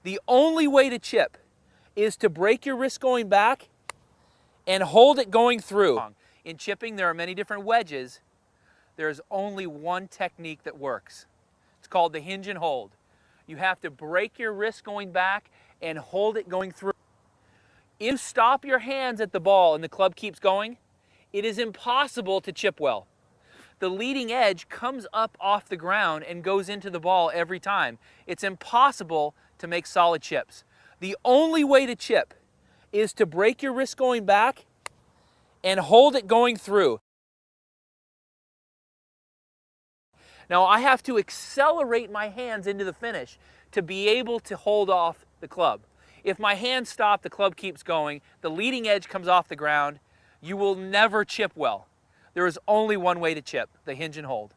The only way to chip is to break your wrist going back and hold it going through. In chipping, there are many different wedges. There's only one technique that works. It's called the hinge and hold. You have to break your wrist going back and hold it going through. If you stop your hands at the ball and the club keeps going, it is impossible to chip well. The leading edge comes up off the ground and goes into the ball every time. It's impossible to make solid chips. The only way to chip is to break your wrist going back and hold it going through. Now I have to accelerate my hands into the finish to be able to hold off the club. If my hands stop, the club keeps going, the leading edge comes off the ground, you will never chip well. There is only one way to chip, the hinge and hold.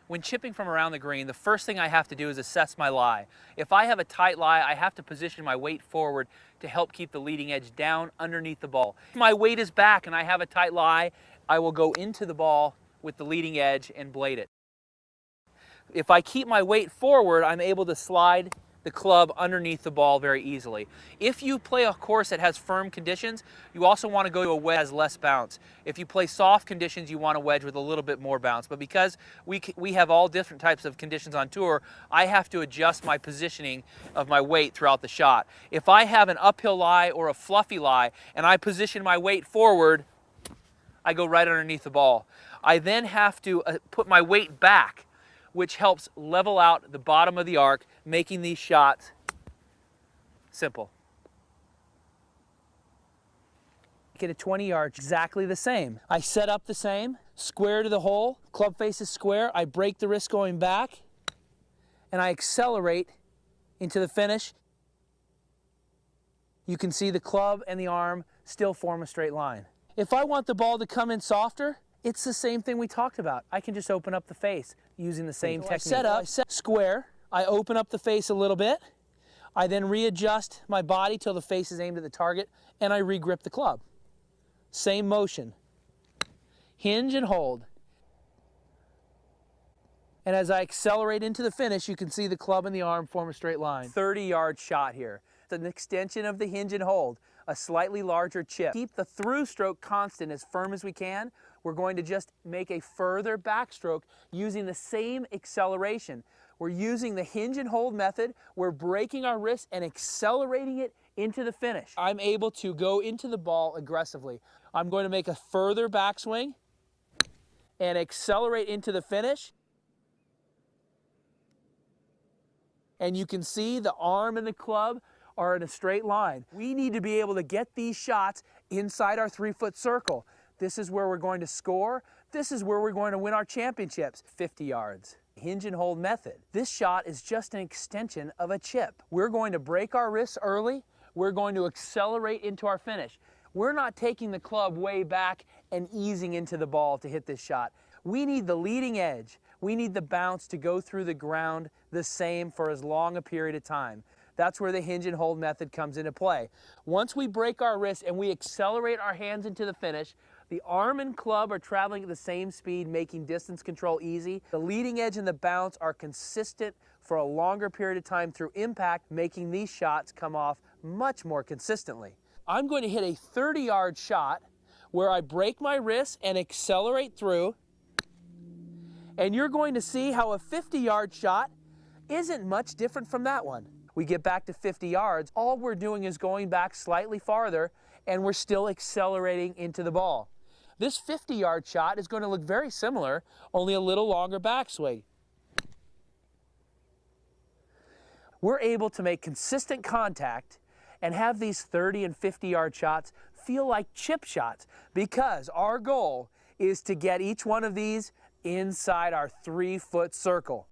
When chipping from around the green, the first thing I have to do is assess my lie. If I have a tight lie, I have to position my weight forward to help keep the leading edge down underneath the ball. If my weight is back and I have a tight lie, I will go into the ball with the leading edge and blade it. If I keep my weight forward, I'm able to slide the club underneath the ball very easily. If you play a course that has firm conditions, you also want to go to a wedge that has less bounce. If you play soft conditions, you want a wedge with a little bit more bounce. But because we have all different types of conditions on tour, I have to adjust my positioning of my weight throughout the shot. If I have an uphill lie or a fluffy lie and I position my weight forward, I go right underneath the ball. I then have to put my weight back, which helps level out the bottom of the arc, making these shots simple. Get a 20 yards exactly the same. I set up the same, square to the hole, club face is square, I break the wrist going back, and I accelerate into the finish. You can see the club and the arm still form a straight line. If I want the ball to come in softer, it's the same thing we talked about. I can just open up the face using the same technique. I set square, I open up the face a little bit, I then readjust my body till the face is aimed at the target, and I re-grip the club. Same motion. Hinge and hold. And as I accelerate into the finish, you can see the club and the arm form a straight line. 30-yard shot here. It's an extension of the hinge and hold, a slightly larger chip. Keep the through stroke constant as firm as we can. We're going to just make a further backstroke using the same acceleration. We're using the hinge and hold method. We're breaking our wrist and accelerating it into the finish. I'm able to go into the ball aggressively. I'm going to make a further backswing and accelerate into the finish. And you can see the arm and the club are in a straight line. We need to be able to get these shots inside our 3-foot circle. This is where we're going to score. This is where we're going to win our championships. 50 yards. Hinge and hold method. This shot is just an extension of a chip. We're going to break our wrists early. We're going to accelerate into our finish. We're not taking the club way back and easing into the ball to hit this shot. We need the leading edge. We need the bounce to go through the ground the same for as long a period of time. That's where the hinge and hold method comes into play. Once we break our wrist and we accelerate our hands into the finish, the arm and club are traveling at the same speed, making distance control easy. The leading edge and the bounce are consistent for a longer period of time through impact, making these shots come off much more consistently. I'm going to hit a 30-yard shot where I break my wrist and accelerate through, and you're going to see how a 50-yard shot isn't much different from that one. We get back to 50 yards, all we're doing is going back slightly farther, and we're still accelerating into the ball. This 50-yard shot is going to look very similar, only a little longer backswing. We're able to make consistent contact and have these 30 and 50-yard shots feel like chip shots because our goal is to get each one of these inside our 3-foot circle.